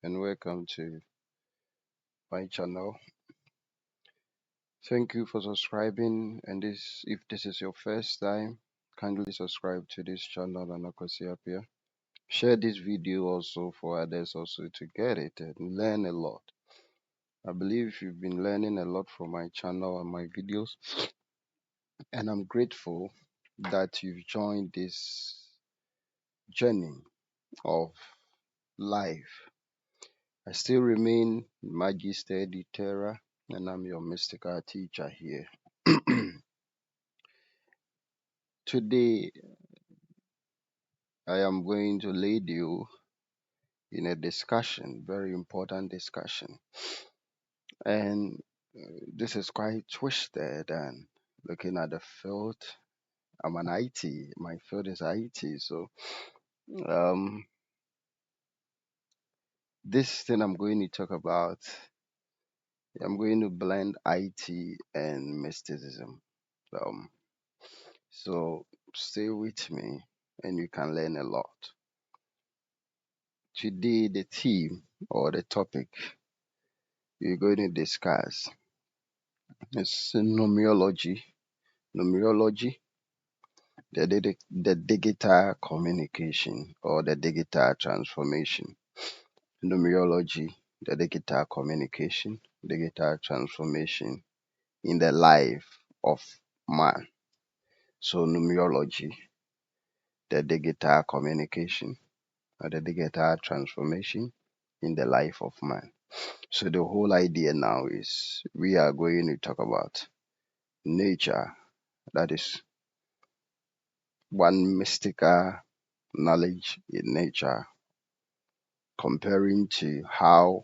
and welcome to my channel. Thank you for subscribing. And if this is your first time, kindly subscribe to this channel and here. Share this video also for others also to get it and learn a lot. I believe you've been learning a lot from my channel and my videos, and I'm grateful that you've joined this journey of life. I still remain Magister de Terra, and I'm your mystical teacher here. Today, I am going to lead you in a discussion, very important discussion. And this is quite twisted. And looking at the field, I'm an IT, my field is IT. So, um, this thing I'm going to talk about, I'm going to blend IT and mysticism. Um, so, stay with me and you can learn a lot. Today, the theme or the topic we're going to discuss is numerology. Numerology, the digital communication or the digital transformation. Numerology, the digital communication, digital transformation in the life of man. So, numerology, the digital communication or the digital transformation in the life of man. So the whole idea now is we are going to talk about nature, that is one mystical knowledge in nature, comparing to how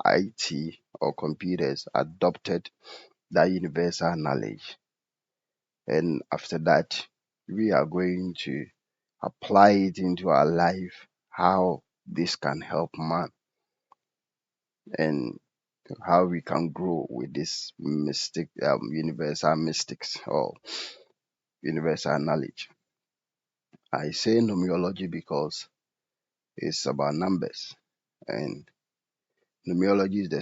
IT or computers adopted that universal knowledge. And after that, we are going to apply it into our life, how this can help man and how we can grow with this universal mystics or universal knowledge. I say numerology because it's about numbers, and numerology is the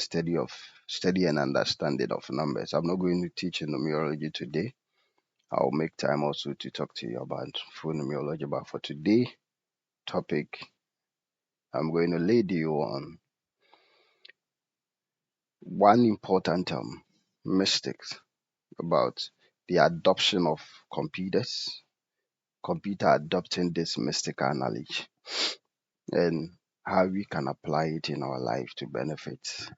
study and understanding of numbers. I'm not going to teach in numerology today. I'll make time also to talk to you about full numerology, but for today topic, I'm going to lead you on one important mystics about the adoption of computers, computer adopting this mystical knowledge, and how we can apply it in our life to benefit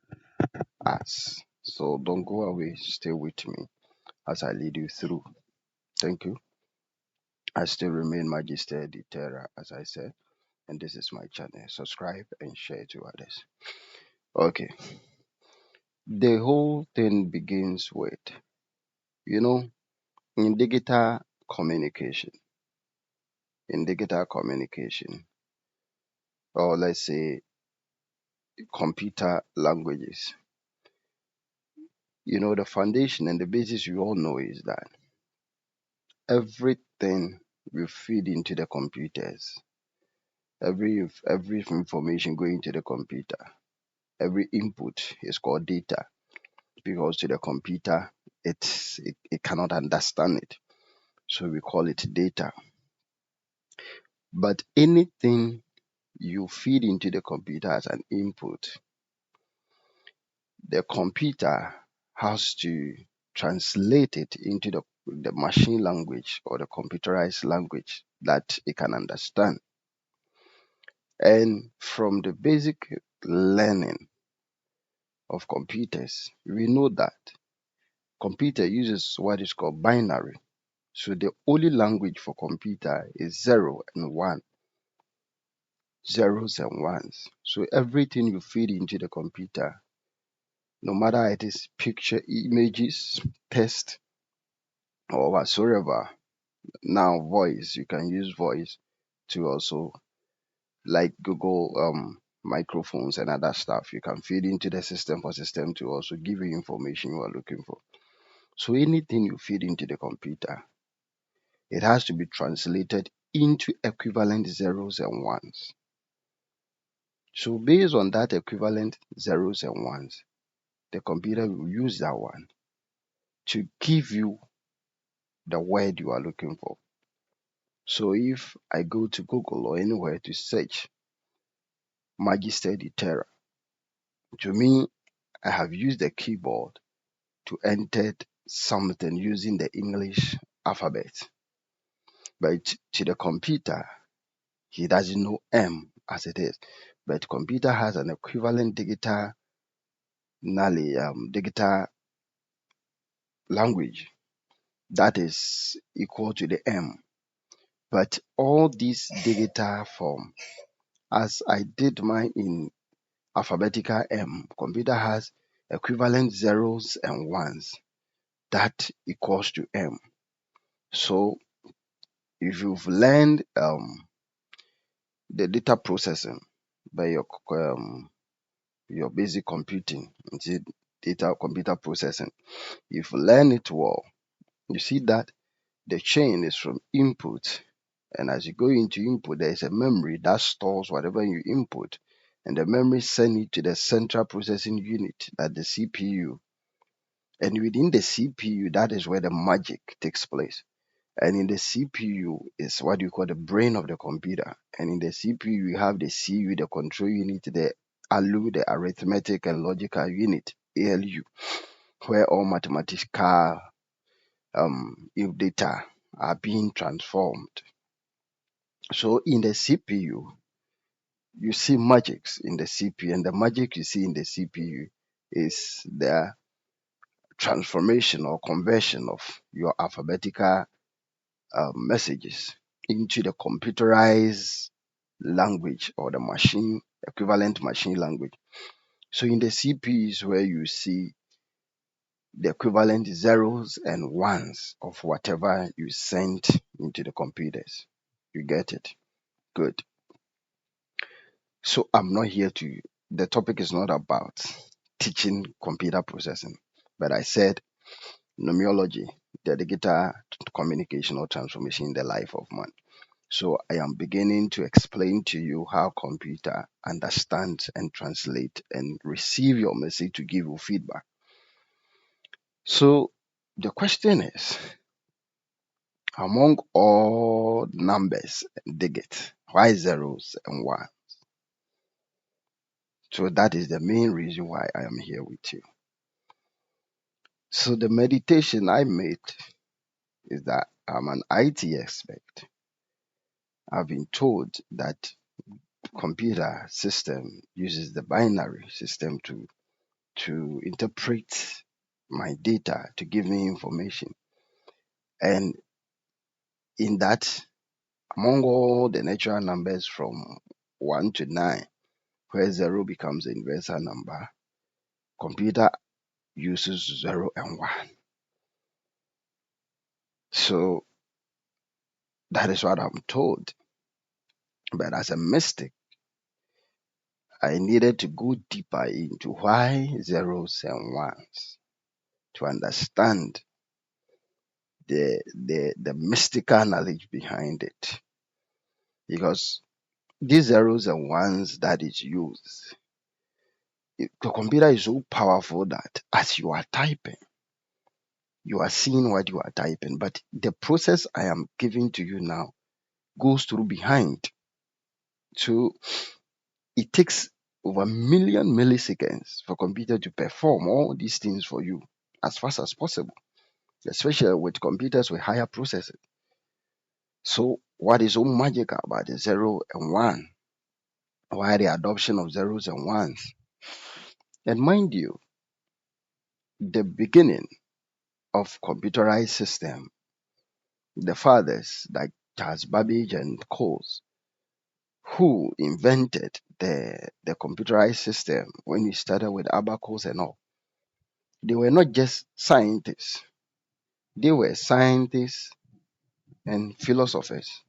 us. So don't go away, stay with me as I lead you through. Thank you. I still remain Magister de Terra, as I said, and this is my channel. Subscribe and share to others. Okay, the whole thing begins with, you know, in digital communication, in digital communication, or let's say computer languages, the foundation and the basis we all know is that everything we feed into the computers, every information going to the computer, every input is called data, because to the computer it cannot understand it, so we call it data. But anything you feed into the computer as an input, the computer has to translate it into the machine language or the computerized language that it can understand. And from the basic learning of computers, we know that computer uses what is called binary. So the only language for computer is zero and one, zeros and ones. So everything you feed into the computer, no matter it is picture, images, text, or whatsoever. Now voice, you can use voice to also, like Google microphones and other stuff, you can feed into the system for system to also give you information you are looking for. So anything you feed into the computer, it has to be translated into equivalent zeros and ones. So based on that equivalent zeros and ones, the computer will use that one to give you the word you are looking for. So if I go to Google or anywhere to search Magister de Terra, to me, I have used the keyboard to enter something using the English alphabet. But to the computer, he doesn't know M as it is. But computer has an equivalent digital language that is equal to the M. But all these digital form, as I did mine in alphabetical M, computer has equivalent zeros and ones that equals to M. So if you've learned the data processing by your basic computing, data computer processing, if you learn it well, you see that the chain is from input, and as you go into input, there is a memory that stores whatever you input, and the memory send it to the central processing unit, that the CPU, and within the CPU, that is where the magic takes place. And in the CPU is what you call the brain of the computer. And in the CPU, you have the CU, the control unit, the ALU, the arithmetic and logical unit, ALU, where all mathematical if data are being transformed. So in the CPU, you see magics in the CPU, and the magic you see in the CPU is the transformation or conversion of your alphabetical messages into the computerized language or the machine equivalent machine language. So in the CPU is where you see the equivalent zeros and ones of whatever you sent into the computers. You get it? Good. So I'm not here to, the topic is not about teaching computer processing, but I said numerology, the digital communication or transformation in the life of man. So I am beginning to explain to you how computer understands and translate and receive your message to give you feedback. So the question is, among all numbers and digits, why zeros and one? So that is the main reason why I am here with you. So the meditation I made is that I'm an IT expert. I've been told that computer system uses the binary system to interpret my data to give me information. And in that, among all the natural numbers from 1 to 9, where 0 becomes the universal number, computer uses 0 and 1. So that is what I'm told. But as a mystic, I needed to go deeper into why zeros and ones to understand the mystical knowledge behind it. Because these zeros and ones that is used, the computer is so powerful that as you are typing, you are seeing what you are typing, but the process I am giving to you now goes through behind. So it takes over a million milliseconds for computer to perform all these things for you as fast as possible, especially with computers with higher processing. So what is so magical about the 0 and 1? Why the adoption of zeros and ones? And mind you, the beginning of computerized system, the fathers like Charles Babbage and Coase, who invented the computerized system when we started with abacus and all, they were not just scientists, they were scientists and philosophers.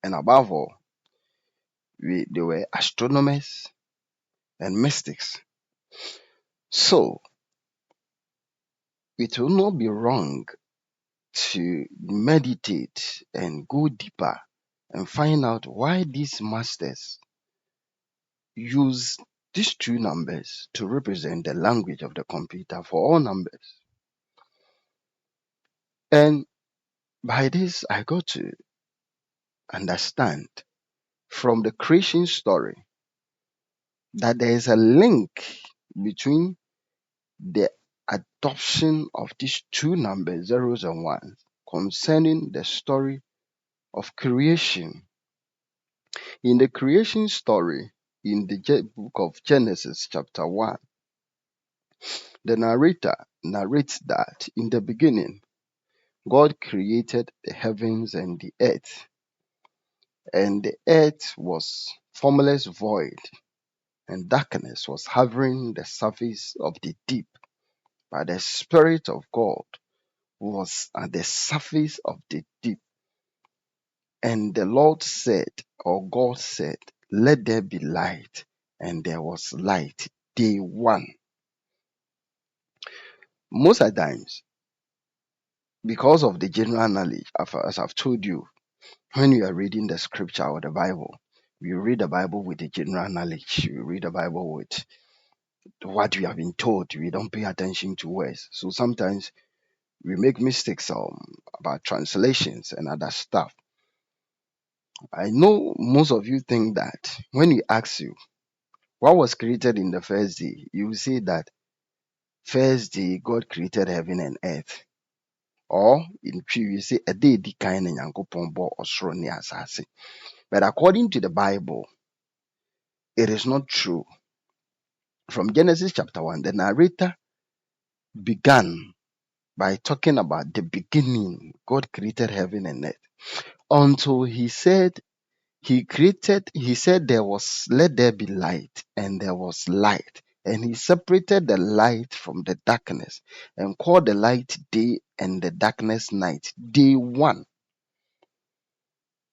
And above all, they were astronomers and mystics. So it will not be wrong to meditate and go deeper and find out why these masters use these two numbers to represent the language of the computer for all numbers. And by this, I got to understand from the creation story that there is a link between the adoption of these two numbers, zeros and ones, concerning the story of creation. In the creation story, in the book of Genesis, chapter 1, the narrator narrates that in the beginning, God created the heavens and the earth was formless void, and darkness was hovering the surface of the deep. But the Spirit of God was at the surface of the deep. And the Lord said, or God said, let there be light. And there was light. Day one. Most of the times, because of the general knowledge, as I've told you, when you are reading the scripture or the Bible, you read the Bible with the general knowledge. You read the Bible with what you have been told. We don't pay attention to words. So sometimes we make mistakes about translations and other stuff. I know most of you think that when we ask you what was created in the first day, you will say that first day God created heaven and earth. Or in Twi, you say a day di kind and Yankopon bo osoro ne asase. But according to the Bible, it is not true. From Genesis chapter 1, the narrator began by talking about the beginning. God created heaven and earth. Until he said there was, let there be light, and there was light. And he separated the light from the darkness and called the light day and the darkness night. Day one.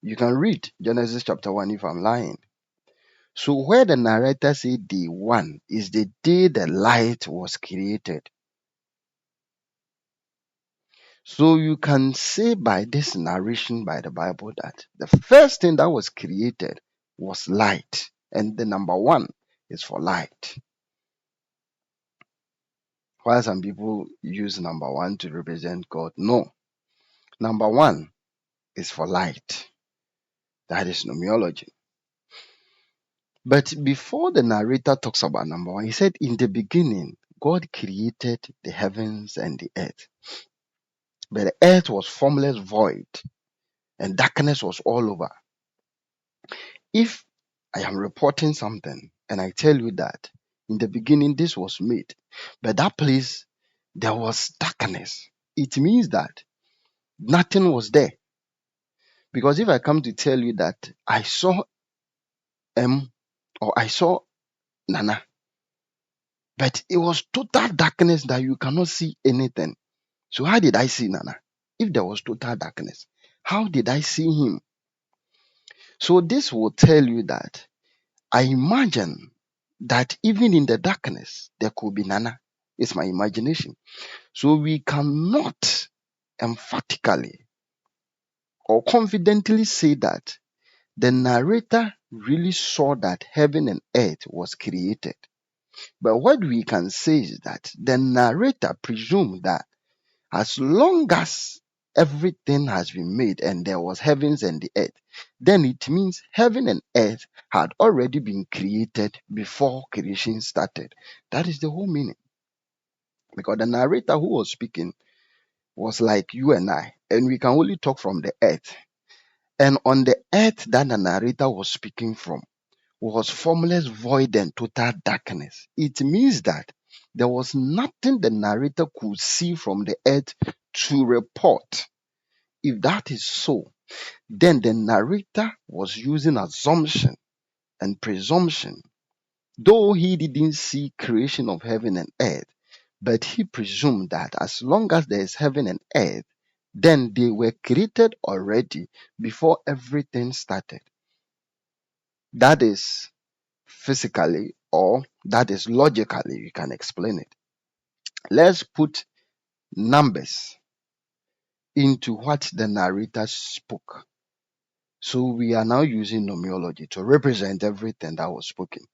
You can read Genesis chapter 1 if I'm lying. So where the narrator said day one is the day the light was created. So you can say by this narration by the Bible that the first thing that was created was light. And the number one is for light. While some people use number one to represent God, no. Number one is for light. That is numerology. But before the narrator talks about number one, he said, in the beginning, God created the heavens and the earth. But the earth was formless void, and darkness was all over. If I am reporting something and I tell you that in the beginning this was made, but that place there was darkness, it means that nothing was there. Because if I come to tell you that I saw M or I saw Nana, but it was total darkness that you cannot see anything. So how did I see Nana? If there was total darkness, how did I see him? So this will tell you that I imagine that even in the darkness, there could be Nana. It's my imagination. So we cannot emphatically or confidently say that the narrator really saw that heaven and earth was created. But what we can say is that the narrator presumed that as long as everything has been made and there was heavens and the earth, then it means heaven and earth had already been created before creation started. That is the whole meaning. Because the narrator who was speaking was like you and I, and we can only talk from the earth. And on the earth that the narrator was speaking from was formless void and total darkness. It means that there was nothing the narrator could see from the earth to report. If that is so, then the narrator was using assumption and presumption. Though he didn't see creation of heaven and earth, but he presumed that as long as there is heaven and earth, then they were created already before everything started. That is physically, or that is logically, you can explain it. Let's put numbers into what the narrator spoke. So we are now using numerology to represent everything that was spoken.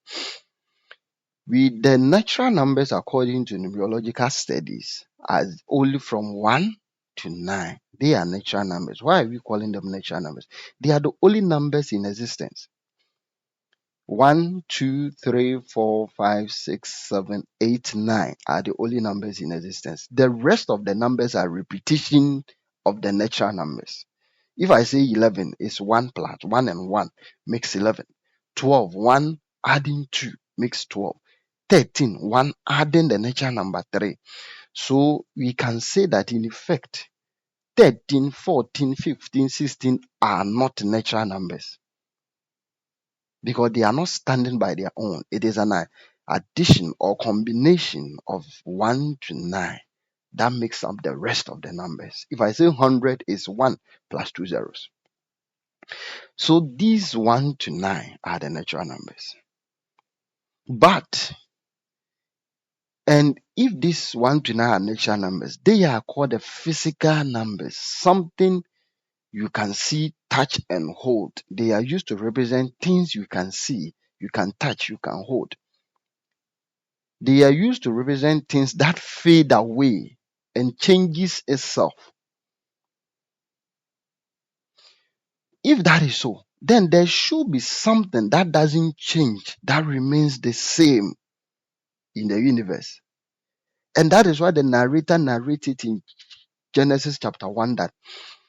The natural numbers, according to numerological studies, are only from 1 to 9. They are natural numbers. Why are we calling them natural numbers? They are the only numbers in existence. 1, 2, 3, 4, 5, 6, 7, 8, 9 are the only numbers in existence. The rest of the numbers are repetition of the natural numbers. If I say 11 is 1 plus 1 and 1 makes 11. 12, 1 adding 2 makes 12. 13, 1 adding the natural number 3. So we can say that in effect, 13, 14, 15, 16 are not natural numbers because they are not standing by their own. It is an addition or combination of 1 to 9 that makes up the rest of the numbers. If I say 100 is 1 plus 2 zeros. So these 1 to 9 are the natural numbers. But, and if these 1 to 9 are natural numbers, they are called the physical numbers, something you can see, touch, and hold. They are used to represent things you can see, you can touch, you can hold. They are used to represent things that fade away and changes itself. If that is so, then there should be something that doesn't change, that remains the same in the universe. And that is why the narrator narrated in Genesis chapter 1 that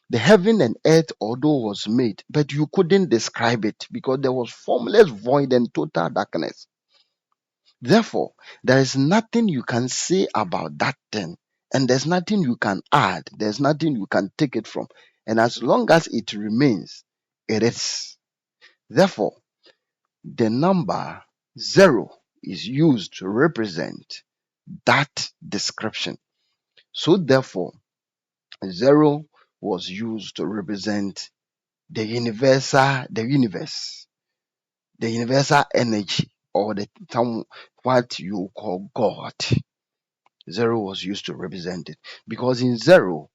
the heaven and earth, although was made, but you couldn't describe it because there was formless void and total darkness. Therefore, there is nothing you can say about that thing, and there's nothing you can add, there's nothing you can take it from. And as long as it remains, it is. Therefore, the number 0 is used to represent that description. So, therefore, 0 was used to represent the universe, the universal energy, or what you call God. 0 was used to represent it because in 0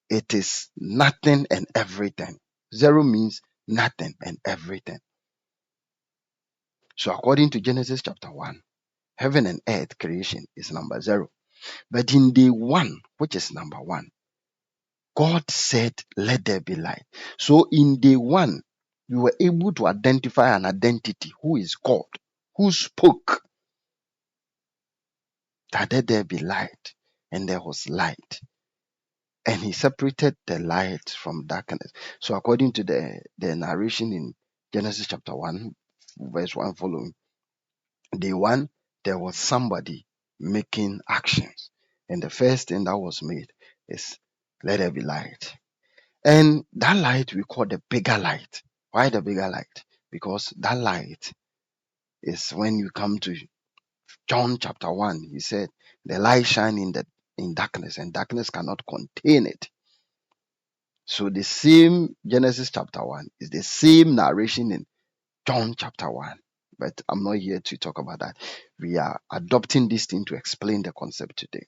it is nothing and everything. 0 means nothing and everything. So according to Genesis chapter 1, heaven and earth creation is number 0. But in day 1, which is number 1, God said, let there be light. So in day 1, you were able to identify an identity who is God, who spoke that let there be light, and there was light. And he separated the light from darkness. So according to the narration in Genesis chapter 1, verse 1 following, day 1, there was somebody making actions. And the first thing that was made is let there be light. And that light we call the bigger light. Why the bigger light? Because that light is when you come to John chapter 1, he said, the light shine in darkness, and darkness cannot contain it. So the same Genesis chapter 1 is the same narration in John chapter 1. But I'm not here to talk about that. We are adopting this thing to explain the concept today.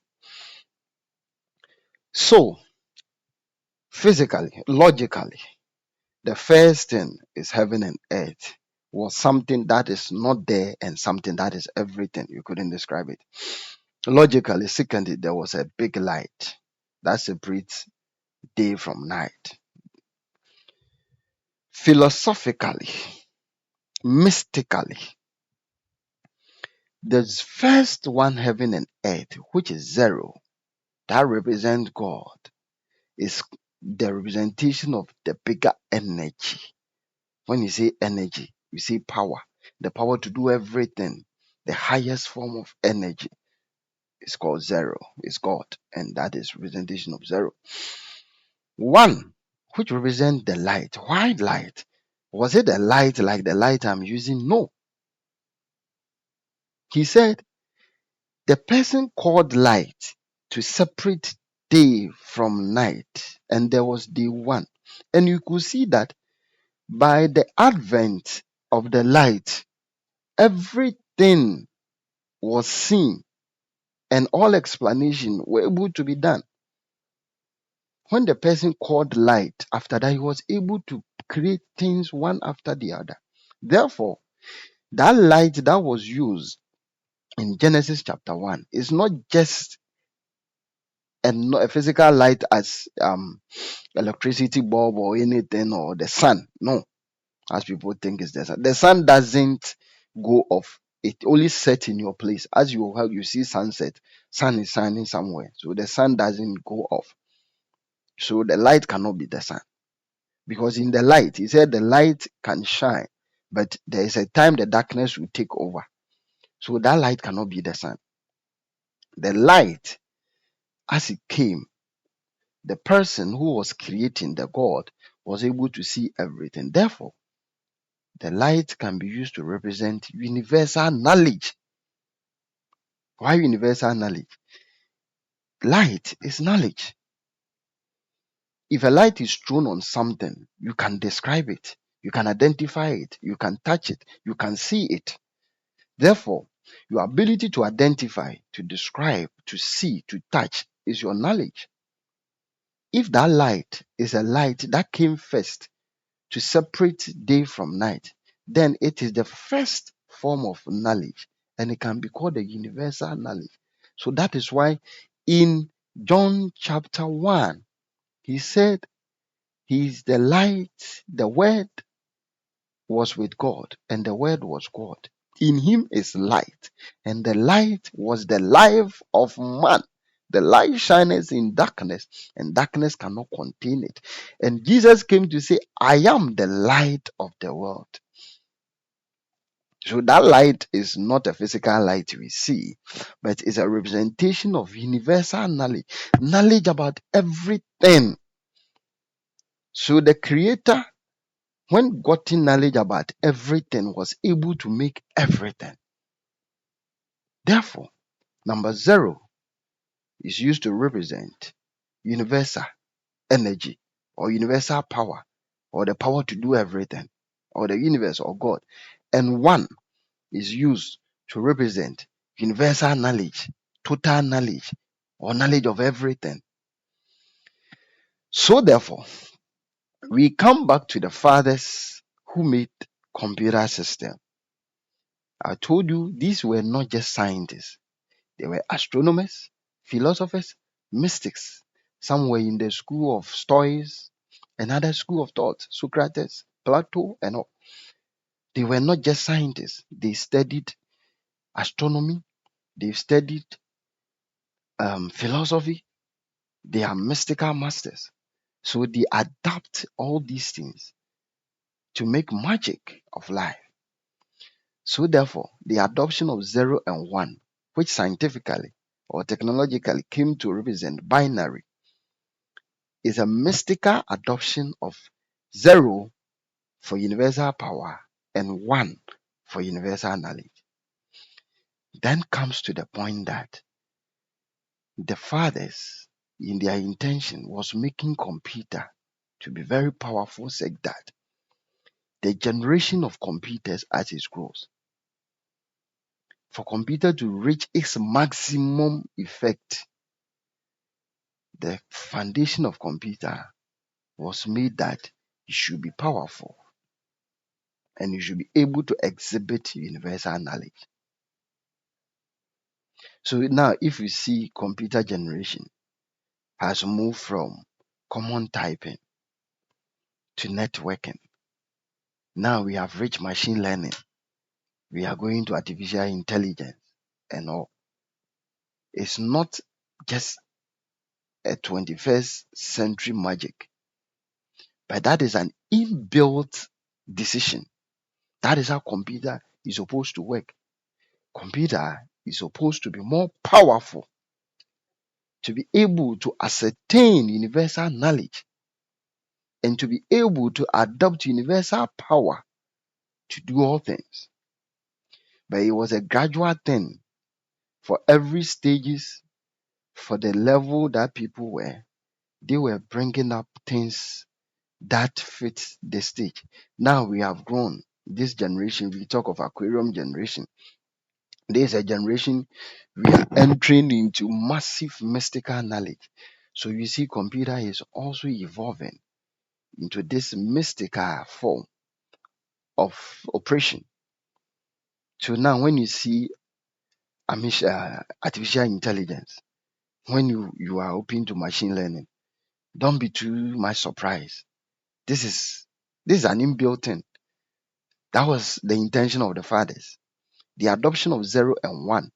So, physically, logically, the first thing is heaven and earth was something that is not there and something that is everything. You couldn't describe it. Logically, secondly, there was a big light that separates day from night. Philosophically, mystically, the first one, heaven and earth, which is 0, that represents God, is the representation of the bigger energy. When you say energy, you say power, the power to do everything. The highest form of energy is called 0, is God, and that is representation of 0. 1, which represents the light. Why light? Was it a light like the light I'm using? No. He said, the person called light to separate day from night, and there was day 1. And you could see that by the advent of the light, everything was seen and all explanation were able to be done. when the person called light, after that, he was able to create things one after the other. Therefore, that light that was used in Genesis chapter 1 is not just a physical light as electricity bulb or anything or the sun. No, as people think it's the sun. The sun doesn't go off. It only sets in your place. As you see sunset, sun is shining somewhere. So the sun doesn't go off. So the light cannot be the sun. Because in the light, he said the light can shine, but there is a time the darkness will take over. So that light cannot be the sun. The light, as it came, the person who was creating the God was able to see everything. Therefore, the light can be used to represent universal knowledge. Why universal knowledge? Light is knowledge. If a light is thrown on something, you can describe it, you can identify it, you can touch it, you can see it. Therefore, your ability to identify, to describe, to see, to touch is your knowledge. If that light is a light that came first to separate day from night, then it is the first form of knowledge and it can be called a universal knowledge. So that is why in John chapter 1, he said, he is the light, the word was with God, and the word was God. In him is light, and the light was the life of man. The light shines in darkness, and darkness cannot contain it. And Jesus came to say, I am the light of the world. So that light is not a physical light we see, but is a representation of universal knowledge, knowledge about everything. So the creator, when gotten knowledge about everything, was able to make everything. Therefore, number 0 is used to represent universal energy or universal power or the power to do everything or the universe or God. And 1 is used to represent universal knowledge, total knowledge, or knowledge of everything. So therefore, we come back to the fathers who made computer system. I told you these were not just scientists. They were astronomers, philosophers, mystics. Some were in the school of Stoics, another school of thought, Socrates, Plato, and all. They were not just scientists. They studied astronomy, they studied philosophy. They are mystical masters. So they adapt all these things to make magic of life. So therefore, the adoption of 0 and 1, which scientifically or technologically came to represent binary, is a mystical adoption of 0 for universal power and 1 for universal knowledge. Then comes to the point that the fathers, in their intention, was making computer to be very powerful, such that the generation of computers as it grows, for computer to reach its maximum effect, the foundation of computer was made that it should be powerful and you should be able to exhibit universal knowledge. So now, if you see computer generation has moved from common typing to networking, now we have reached machine learning. We are going to artificial intelligence and all. It's not just a 21st century magic, but that is an inbuilt decision. That is how computer is supposed to work. Computer is supposed to be more powerful, to be able to ascertain universal knowledge and to be able to adopt universal power to do all things. But it was a gradual thing for every stages, for the level that people were. They were bringing up things that fit the stage. Now we have grown. This generation, we talk of aquarium generation. There is a generation we are entering into massive mystical knowledge. So you see, computer is also evolving into this mystical form of operation. So now when you see artificial intelligence, when you are open to machine learning, don't be too much surprised. This is this is an inbuilt thing. That was the intention of the fathers. The adoption of zero and one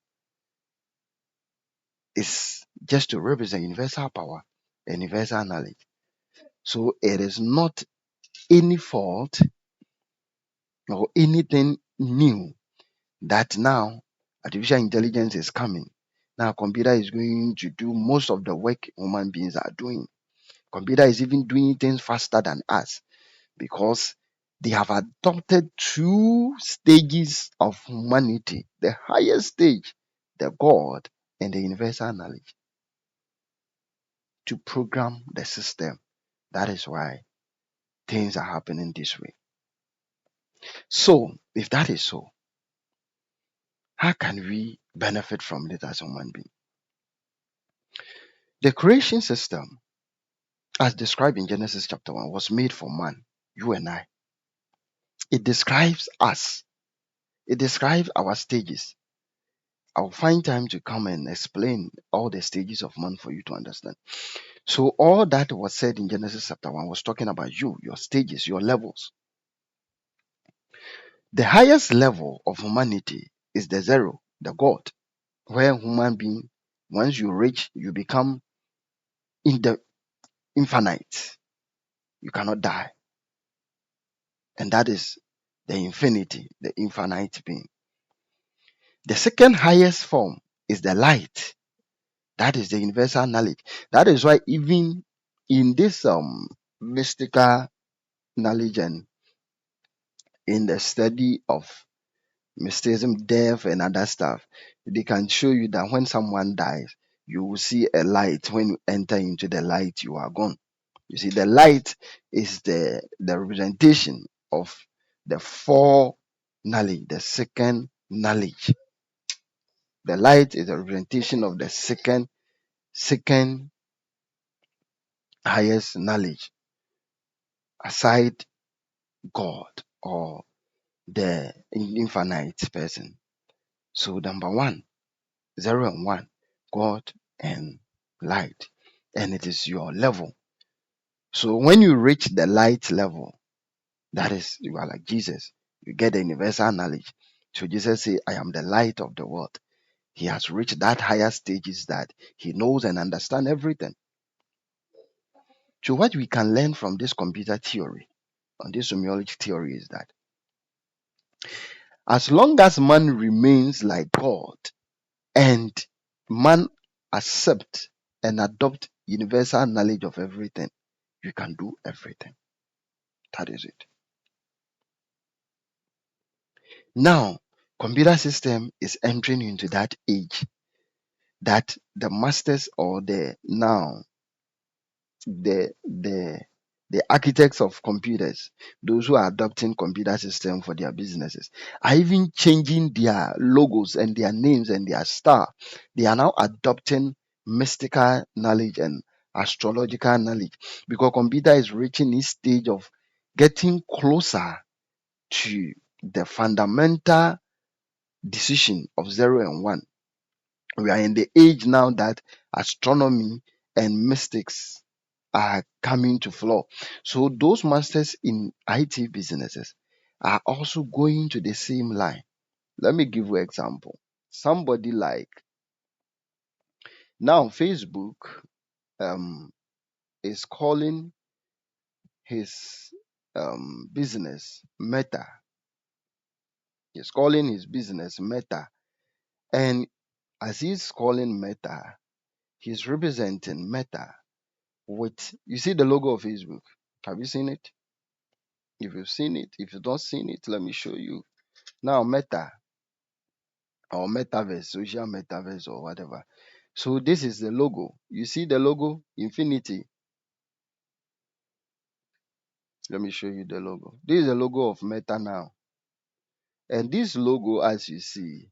is just to represent universal power and universal knowledge. So it is not any fault or anything new that now artificial intelligence is coming. Now computer is going to do most of the work human beings are doing. Computer is even doing things faster than us because they have adopted two stages of humanity. The highest stage, the God, and the universal knowledge, to program the system. That is why things are happening this way. So, if that is so, how can we benefit from it as human beings? The creation system, as described in Genesis chapter 1, was made for man, you and I. It describes us, it describes our stages. I'll find time to come and explain all the stages of man for you to understand. So, all that was said in Genesis chapter 1 was talking about you, your stages, your levels. The highest level of humanity is the zero, the God, where human being, once you reach, you become in the infinite. You cannot die. And that is the infinity, the infinite being. The second highest form is the light. That is the universal knowledge. That is why even in this mystical knowledge and in the study of mysticism, death, and other stuff, they can show you that when someone dies, you will see a light. When you enter into the light, you are gone. You see, the light is the representation of the four knowledge, the second knowledge. The light is a representation of the second highest knowledge aside God or the infinite person. So number one, zero and one, God and light. And it is your level. So when you reach the light level, that is, you are like Jesus. You get the universal knowledge. So Jesus said, I am the light of the world. He has reached that higher stages that he knows and understands everything. So what we can learn from this computer theory, on this numerology theory, is that as long as man remains like God and man accept and adopt universal knowledge of everything, you can do everything. That is it. Now, computer system is entering into that age that the masters or the the architects of computers, those who are adopting computer system for their businesses, are even changing their logos and their names and their star. They are now adopting mystical knowledge and astrological knowledge because computer is reaching this stage of getting closer to the fundamental decision of zero and one. We are in the age now that astronomy and mystics are coming to flow. So those masters in IT businesses are also going to the same line. Let me give you an example. Somebody like now Facebook um, is calling his business Meta. He's calling his business Meta. And as he's calling Meta, he's representing Meta with, you see the logo of Facebook. Have you seen it? If you've seen it, if you've not seen it, let me show you. Now, Meta or Metaverse, social Metaverse or whatever. So this is the logo. You see the logo, infinity. Let me show you the logo. This is the logo of Meta now. And this logo, as you see,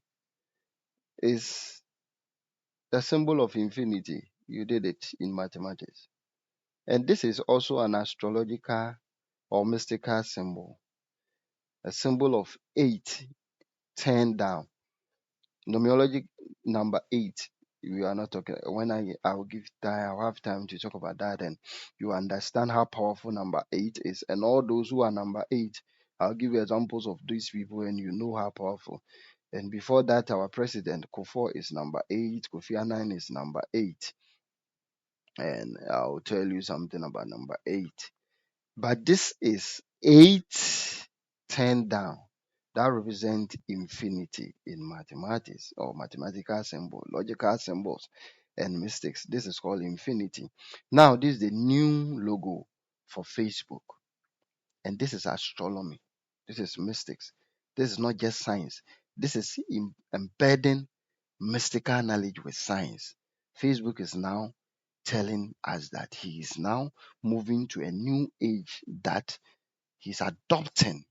is the symbol of infinity. You did it in mathematics. And this is also an astrological or mystical symbol, a symbol of 8 turned down. Numerology number 8. We are not talking. When I will give time, I'll have time to talk about that, and you understand how powerful number 8 is. And all those who are number 8, I'll give you examples of these people, and you know how powerful. And before that, our president Kufuor is number 8, Kofi Annan is number 8, and I'll tell you something about number 8. But this is 8 turned down. That represents infinity in mathematics or mathematical symbol, logical symbols, and mystics. This is called infinity. Now, this is the new logo for Facebook, and this is astronomy. This is mystics. This is not just science. This is embedding mystical knowledge with science. Facebook is now telling us that he is now moving to a new age, that he's adopting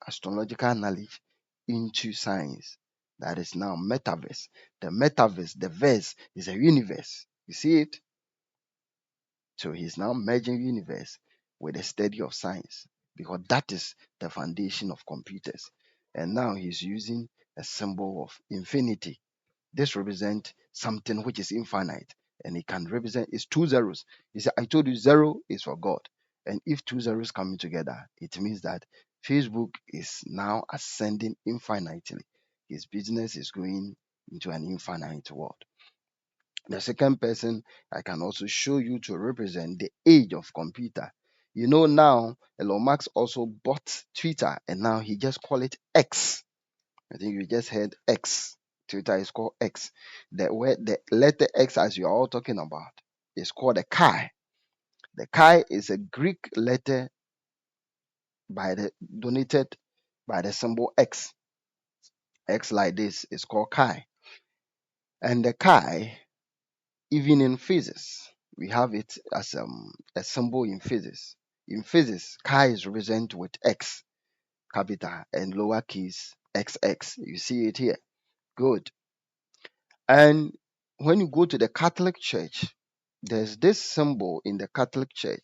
astrological knowledge into science. That is now metaverse. The metaverse, the verse is a universe. You see it? So he's now merging universe with the study of science, because that is the foundation of computers. And now he's using a symbol of infinity. This represents something which is infinite, and it can represent it's two zeros. He said, I told you zero is for God. And if two zeros coming together, it means that Facebook is now ascending infinitely. His business is going into an infinite world. The second person I can also show you to represent the age of computer. You know, now Elon Musk also bought Twitter, and now he just call it X. I think you just heard X. Twitter is called X. The letter X, as you are all talking about, is called a chi. The chi is a Greek letter donated by the symbol X. X like this is called chi. And the chi, even in physics, we have it as a symbol in physics. In physics, chi is represented with X, capital, and lowercase xx. You see it here. Good. And when you go to the Catholic Church, there's this symbol in the Catholic Church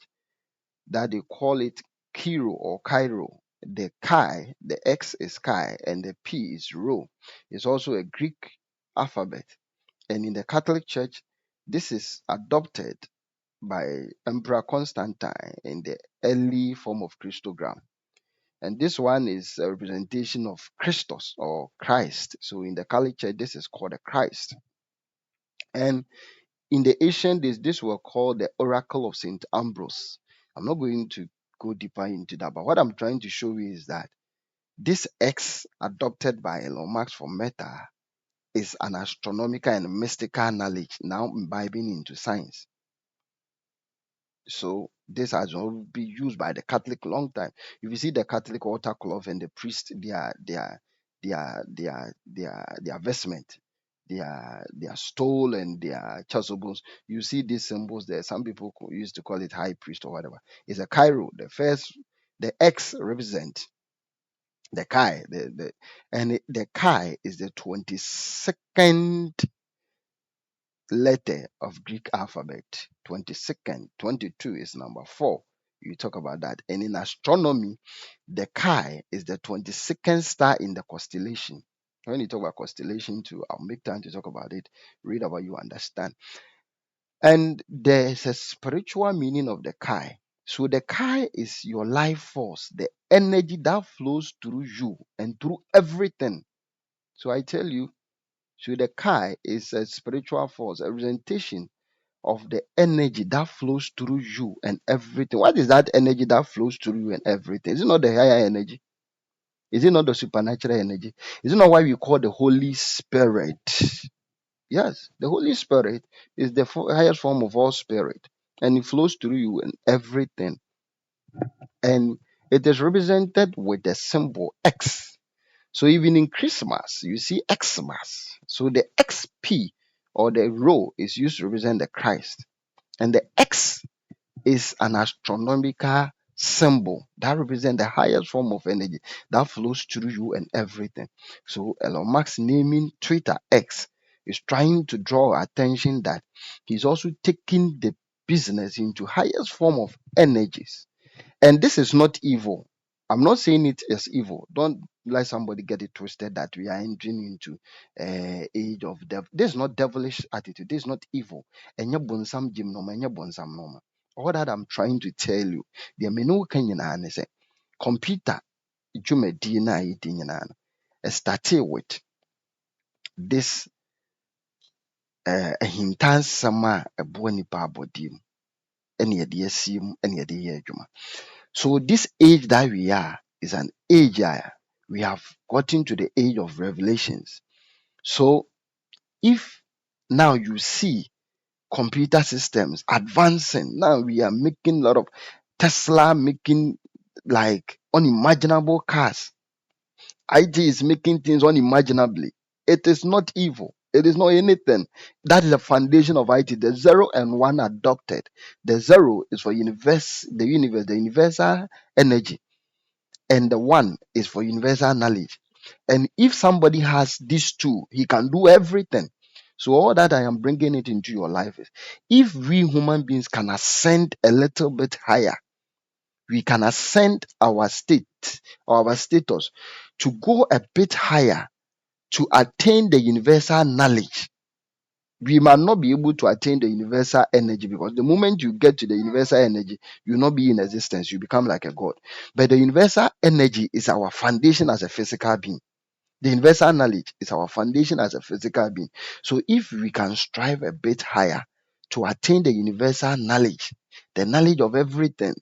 that they call it Kiro or Cairo. The Chi, the X is Chi, and the P is Rho. It's also a Greek alphabet. And in the Catholic Church, this is adopted by Emperor Constantine in the early form of Christogram. And this one is a representation of Christos or Christ. So in the Catholic Church, this is called a Christ. And in the ancient days, this were called the Oracle of Saint Ambrose. I'm not going to go deeper into that, but what I'm trying to show you is that this X adopted by Elon Musk for Meta is an astronomical and mystical knowledge now imbibing into science. So this has already been used by the Catholic long time. If you see the Catholic altar cloth and the priest, their vestment, their stole and their chasubles, you see these symbols there. Some people used to call it high priest or whatever. It's a Cairo. The X represent the Chi, the Chi is the 22nd letter of Greek alphabet. 22nd, 22 is number 4. You talk about that. And in astronomy, the Chi is the 22nd star in the constellation. When you talk about constellation too, I'll make time to talk about it. Read about you understand. And there's a spiritual meaning of the Chi. So the Chi is your life force, the energy that flows through you and through everything. So I tell you, so the Chi is a spiritual force, a representation of the energy that flows through you and everything. What is that energy that flows through you and everything? Is it not the higher energy? Is it not the supernatural energy? Is it not why we call the Holy Spirit? Yes, the Holy Spirit is the highest form of all spirit, and it flows through you and everything. And it is represented with the symbol X. So even in Christmas, you see Xmas. So the XP or the rho is used to represent the Christ, and the X is an astronomical symbol that represents the highest form of energy that flows through you and everything. So Elon Musk naming Twitter X is trying to draw attention that he's also taking the business into highest form of energies. And this is not evil. I'm not saying it is evil. Don't let somebody get it twisted that we are entering into age of devil. This is not devilish attitude. This is not evil. Enye bonsam gym no ma, enye bonsam no ma. All that I'm trying to tell you, the menu can you say computer dwumadi na yɛdi nyinaa no, it started with this ahintansɛm a ɛboa nipa abɔdeɛ mu ɛne yɛde asie mu ɛne yɛde yɛ adwuma. So this age that we are is an age we have gotten to the age of revelations. So if now you see computer systems advancing, now we are making a lot of Tesla making like unimaginable cars. IT is making things unimaginably. It is not evil. It is not anything. That is the foundation of IT. The 0 and 1 adopted. The 0 is for the universal energy, and the 1 is for universal knowledge. And if somebody has these two, he can do everything. So all that I am bringing it into your life is, if we human beings can ascend a little bit higher, we can ascend our state or our status to go a bit higher to attain the universal knowledge. We might not be able to attain the universal energy, because the moment you get to the universal energy, you will not be in existence, you become like a god. But the universal energy is our foundation as a physical being. The universal knowledge is our foundation as a physical being. So if we can strive a bit higher to attain the universal knowledge, the knowledge of everything,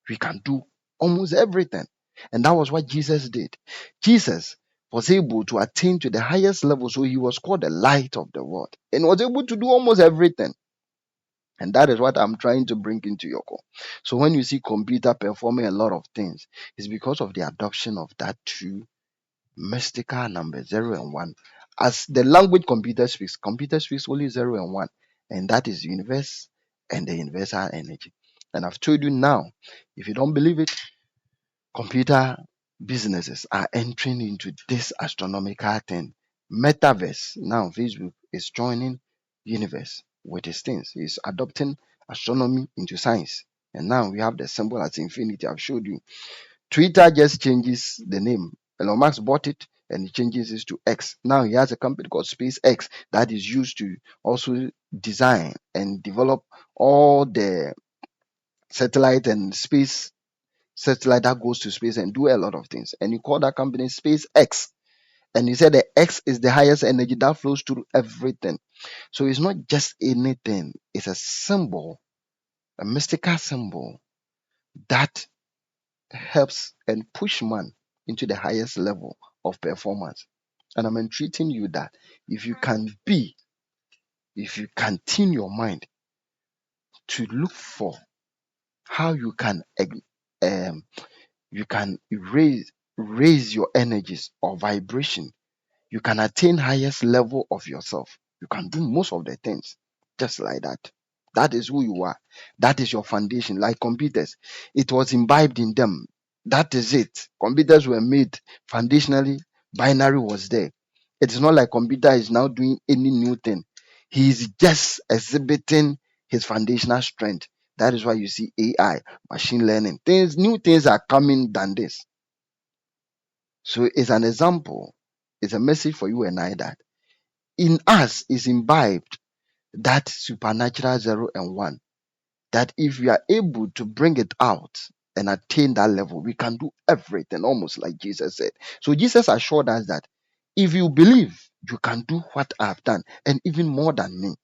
we can do almost everything. And that was what Jesus did. Jesus was able to attain to the highest level, so he was called the light of the world and was able to do almost everything. And that is what I'm trying to bring into your call. So when you see computer performing a lot of things, it's because of the adoption of that two mystical numbers, 0 and 1. As the language computer speaks only 0 and 1, and that is the universe and the universal energy. And I've told you now, if you don't believe it, computer businesses are entering into this astronomical thing. Metaverse. Now Facebook is joining universe with its things. It's adopting astronomy into science. And now we have the symbol as infinity. I've showed you. Twitter just changes the name. Elon Musk bought it and he changes it to X. Now he has a company called SpaceX that is used to also design and develop all the satellite and space satellite that goes to space and do a lot of things. And you call that company SpaceX. And you said the X is the highest energy that flows through everything. So it's not just anything, it's a symbol, a mystical symbol that helps and push man into the highest level of performance. And I'm entreating you that if you can tune your mind to look for how um, you can raise your energies or vibration, you can attain highest level of yourself. You can do most of the things just like that. That is who you are. That is your foundation. Like computers, it was imbibed in them. That is it. Computers were made foundationally. Binary was there. It is not like computer is now doing any new thing. He is just exhibiting his foundational strength. That is why you see AI, machine learning, new things are coming than this. So it's an example, it's a message for you and I that in us is imbibed that supernatural 0 and 1. That if we are able to bring it out and attain that level, we can do everything, almost like Jesus said. So Jesus assured us that if you believe, you can do what I have done and even more than me.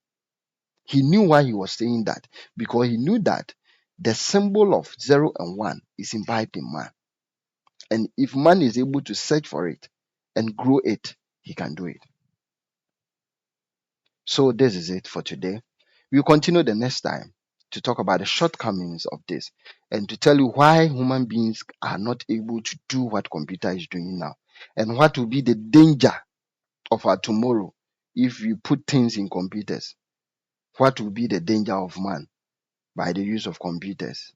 He knew why he was saying that, because he knew that the symbol of 0 and 1 is imbibed in man. And if man is able to search for it and grow it, he can do it. So this is it for today. We'll continue the next time to talk about the shortcomings of this and to tell you why human beings are not able to do what computer is doing now, and what will be the danger of our tomorrow if we put things in computers. What will be the danger of man by the use of computers?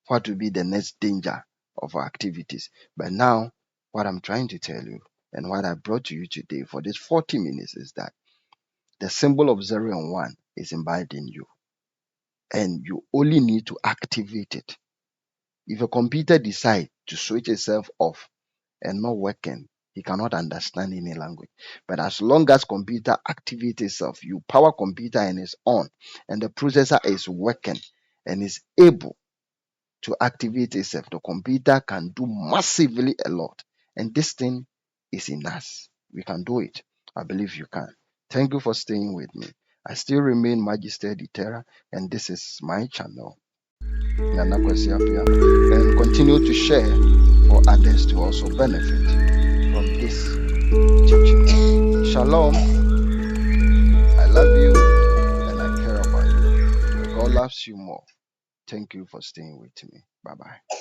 What will be the next danger of our activities? But now, what I'm trying to tell you And what I brought to you today for this 40 minutes is that the symbol of 0 and 1 is embedded in you, and you only need to activate it. If a computer decides to switch itself off and not working, he cannot understand any language. But as long as computer activates itself, you power computer and it's on, and the processor is working and is able to activate itself, the computer can do massively a lot. And this thing is in us. We can do it. I believe you can. Thank you for staying with me. I still remain Magister de Terra, and this is my channel, Nana Kwesi Appiah, and continue to share for others to also benefit from this teaching. Shalom. I love you and I care about you. God loves you more. Thank you for staying with me. Bye bye.